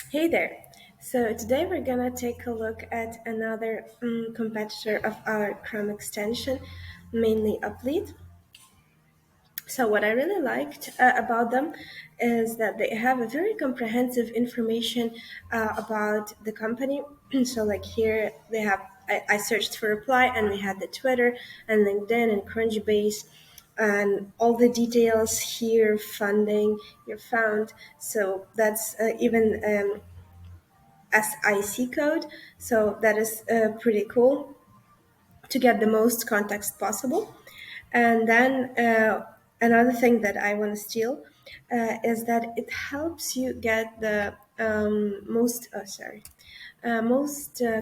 Hey there. So today we're gonna take a look at another competitor of our Chrome extension, mainly Uplead. So what I really liked about them is that they have a very comprehensive information about the company. So like here they have, I searched for reply and we had the Twitter and LinkedIn and Crunchbase and all the details here, funding, you're found. So that's even SIC code. So that is pretty cool to get the most context possible. And then another thing that I want to steal is that it helps you get the most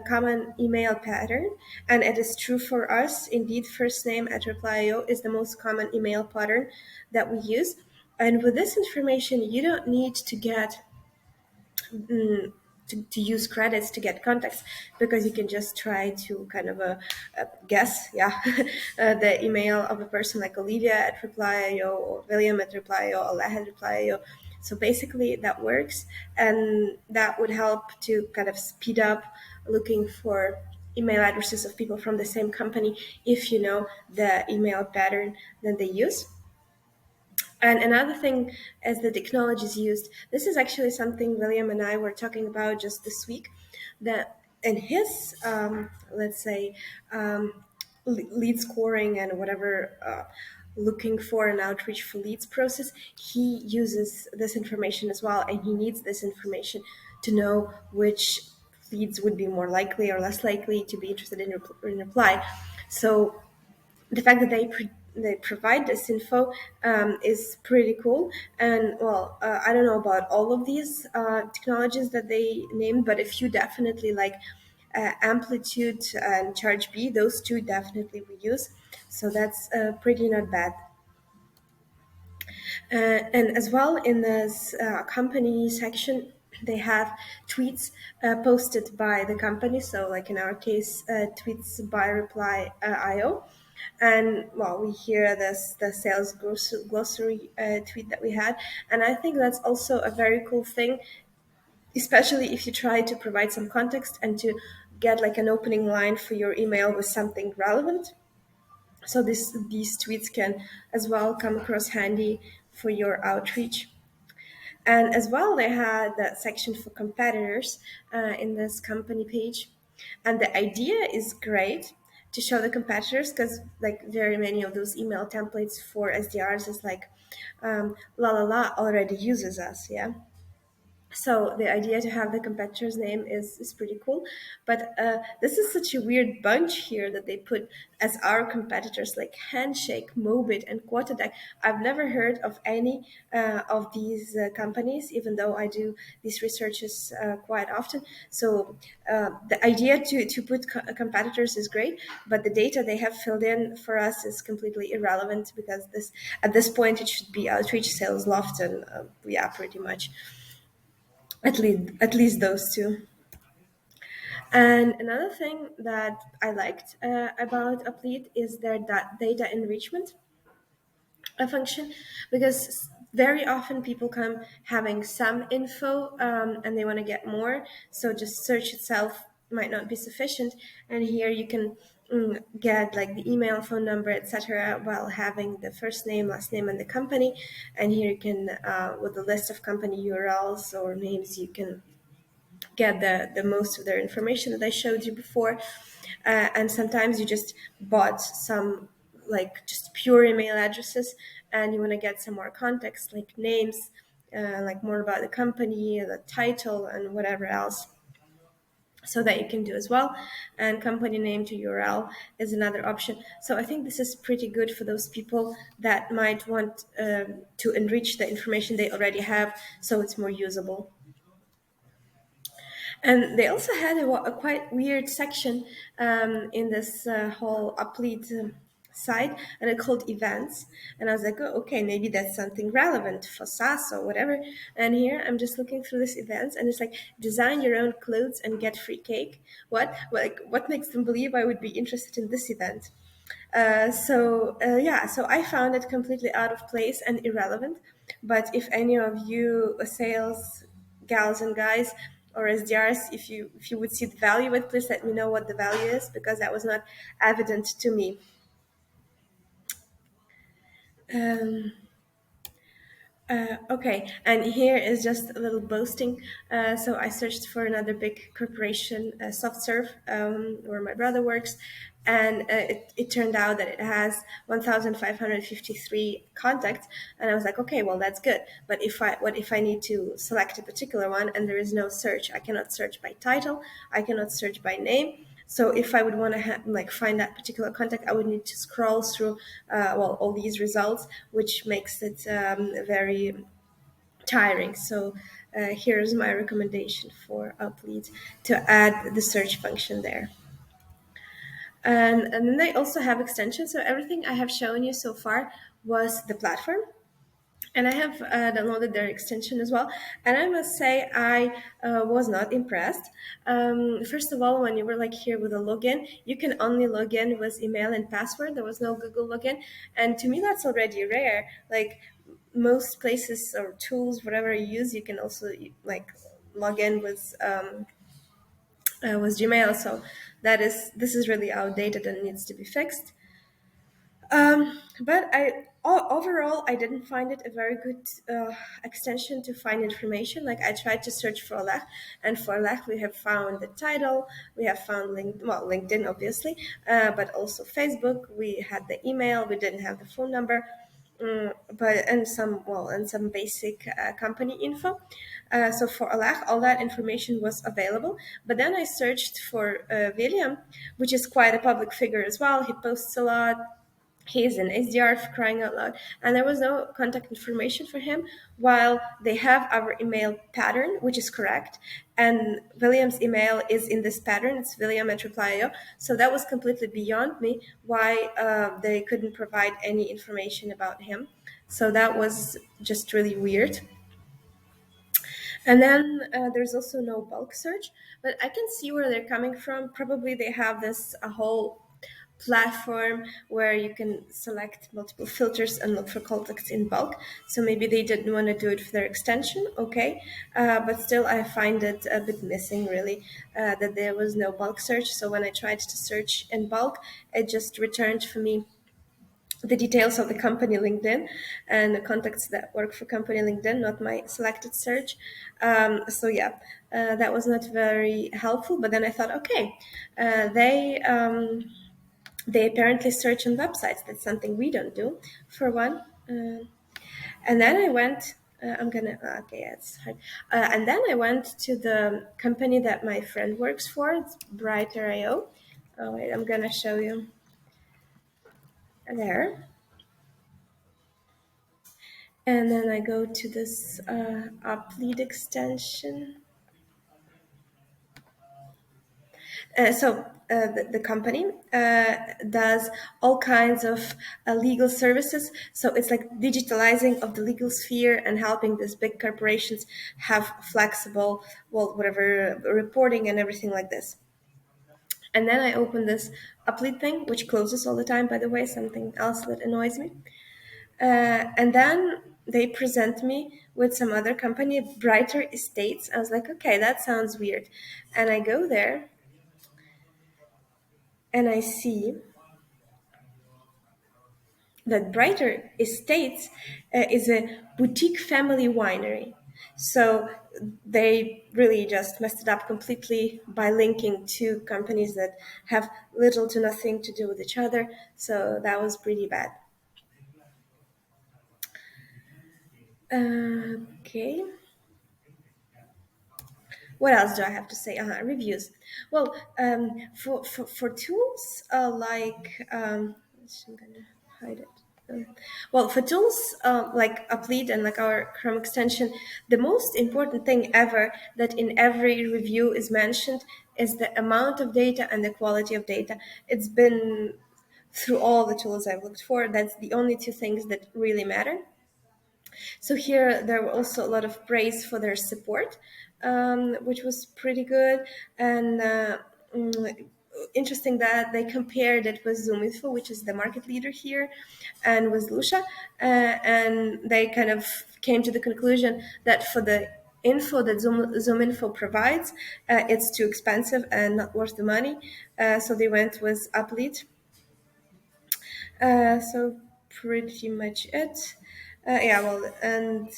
common email pattern, and it is true for us. Indeed, first name at reply.io is the most common email pattern that we use. And with this information, you don't need to get to use credits to get contacts because you can just try to kind of guess the email of a person like Olivia at reply.io or William at reply.io or Leah at reply.io. So basically that works, and that would help to kind of speed up looking for email addresses of people from the same company if you know the email pattern that they use. And another thing is the technologies used. This is actually something William and I were talking about just this week. That in his, let's say, lead scoring and whatever, looking for an outreach for leads process, he uses this information as well, and he needs this information to know which leads would be more likely or less likely to be interested in reply. So the fact that they provide this info is pretty cool. And well, I don't know about all of these technologies that they named, but a few definitely like Amplitude and Charge B. Those two definitely we use. So that's pretty not bad. And as well in this company section, they have tweets posted by the company. So, like in our case, tweets by Reply IO. And well, we hear this the sales glossary tweet that we had, and I think that's also a very cool thing, especially if you try to provide some context and to get like an opening line for your email with something relevant. So these tweets can as well come across handy for your outreach. And as well, they had that section for competitors in this company page. And the idea is great to show the competitors because like very many of those email templates for SDRs is like la la la already uses us, yeah. So the idea to have the competitor's name is pretty cool, but this is such a weird bunch here that they put as our competitors like Handshake, Mobit, and Quotadeck. I've never heard of any of these companies, even though I do these researches quite often. So the idea to put competitors is great, but the data they have filled in for us is completely irrelevant because this at this point it should be outreach, sales, loft, and yeah, pretty much. At least those two. And another thing that I liked about Uplead is their data enrichment function, because very often people come having some info and they want to get more. So just search itself might not be sufficient, and here you can get like the email, phone number, etc., while having the first name, last name, and the company. And here you can, with a list of company URLs or names, you can get the most of their information that I showed you before. And sometimes you just bought some like just pure email addresses and you want to get some more context like names, like more about the company, the title, and whatever else. So that you can do as well. And company name to URL is another option. So I think this is pretty good for those people that might want to enrich the information they already have so it's more usable. And they also had a quite weird section in this whole Uplead site, and it called events. And I was like, oh, okay, maybe that's something relevant for SaaS or whatever. And here I'm just looking through this events, and it's like design your own clothes and get free cake. What? Like, what makes them believe I would be interested in this event? So I found it completely out of place and irrelevant. But if any of you sales gals and guys or SDRs, if you would see the value, but please let me know what the value is because that was not evident to me. Um, okay, and here is just a little boasting. So I searched for another big corporation, SoftServe, where my brother works, and it turned out that it has 1,553 contacts. And I was like, okay, well that's good. But what if I need to select a particular one and there is no search? I cannot search by title. I cannot search by name. So if I would want to like find that particular contact, I would need to scroll through all these results, which makes it very tiring. So here's my recommendation for Uplead to add the search function there. And then they also have extensions. So everything I have shown you so far was the platform. And I have downloaded their extension as well. And I must say, I was not impressed. First of all, when you were like here with a login, you can only log in with email and password. There was no Google login. And to me, that's already rare. Like most places or tools, whatever you use, you can also like log in with Gmail. So this is really outdated and needs to be fixed. But overall, I didn't find it a very good extension to find information. Like I tried to search for Lech, and for Lech we have found the title, we have found LinkedIn, obviously, but also Facebook. We had the email, we didn't have the phone number. But and some basic company info. So for Alach, all that information was available. But then I searched for William, which is quite a public figure as well. He posts a lot. He's an SDR for crying out loud, and there was no contact information for him. While they have our email pattern, which is correct, and William's email is in this pattern. It's William at Reply.io. So that was completely beyond me. Why they couldn't provide any information about him? So that was just really weird. And then there's also no bulk search, but I can see where they're coming from. Probably they have this a whole platform where you can select multiple filters and look for contacts in bulk. So maybe they didn't want to do it for their extension, okay. But still, I find it a bit missing, really, that there was no bulk search. So when I tried to search in bulk, it just returned for me the details of the company LinkedIn and the contacts that work for company LinkedIn, not my selected search. So yeah, that was not very helpful. But then I thought, okay, they apparently search on websites. That's something we don't do, for one. And then I went. Okay, yeah, it's hard. And then I went to the company that my friend works for. It's Brighter.io. Oh wait, I'm gonna show you there. And then I go to this Uplead extension. The company does all kinds of legal services. So it's like digitalizing of the legal sphere and helping these big corporations have flexible, whatever reporting and everything like this. And then I open this Uplead thing, which closes all the time, by the way, something else that annoys me. And then they present me with some other company, Brighter Estates. I was like, okay, that sounds weird. And I go there and I see that Brighter Estates is a boutique family winery. So they really just messed it up completely by linking two companies that have little to nothing to do with each other. So that was pretty bad. Okay. What else do I have to say? Reviews. Well, for tools I'm gonna hide it. Well, for tools like Uplead and like our Chrome extension, the most important thing ever that in every review is mentioned is the amount of data and the quality of data. It's been through all the tools I've looked for. That's the only two things that really matter. So here there were also a lot of praise for their support, which was pretty good. And interesting that they compared it with ZoomInfo, which is the market leader here, and with Lucia. And they kind of came to the conclusion that for the info that Zoom Info provides, it's too expensive and not worth the money. So they went with Uplead. So pretty much it. Yeah, well, and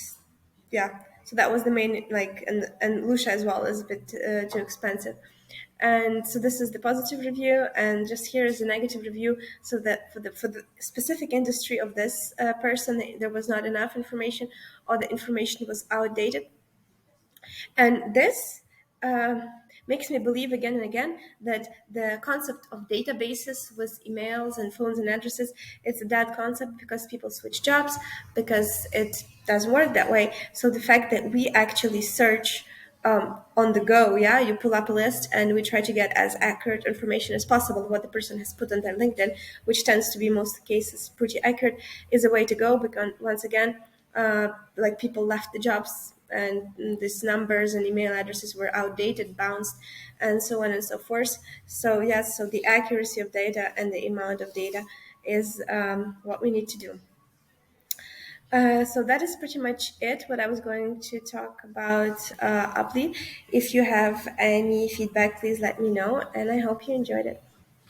yeah, so that was the main, like, and Lucia as well is a bit too expensive. And so this is the positive review, and just here is the negative review. So that for the specific industry of this person, there was not enough information, or the information was outdated. And this uh, makes me believe again and again that the concept of databases with emails and phones and addresses, it's a dead concept, because people switch jobs, because it doesn't work that way. So the fact that we actually search on the go, yeah, you pull up a list and we try to get as accurate information as possible. What the person has put on their LinkedIn, which tends to be most cases pretty accurate, is a way to go, because once again, like, people left the jobs, and these numbers and email addresses were outdated, bounced, and so on and so forth. So yes, so the accuracy of data and the amount of data is what we need to do. So that is pretty much it, what I was going to talk about Uplead. If you have any feedback, please let me know, and I hope you enjoyed it.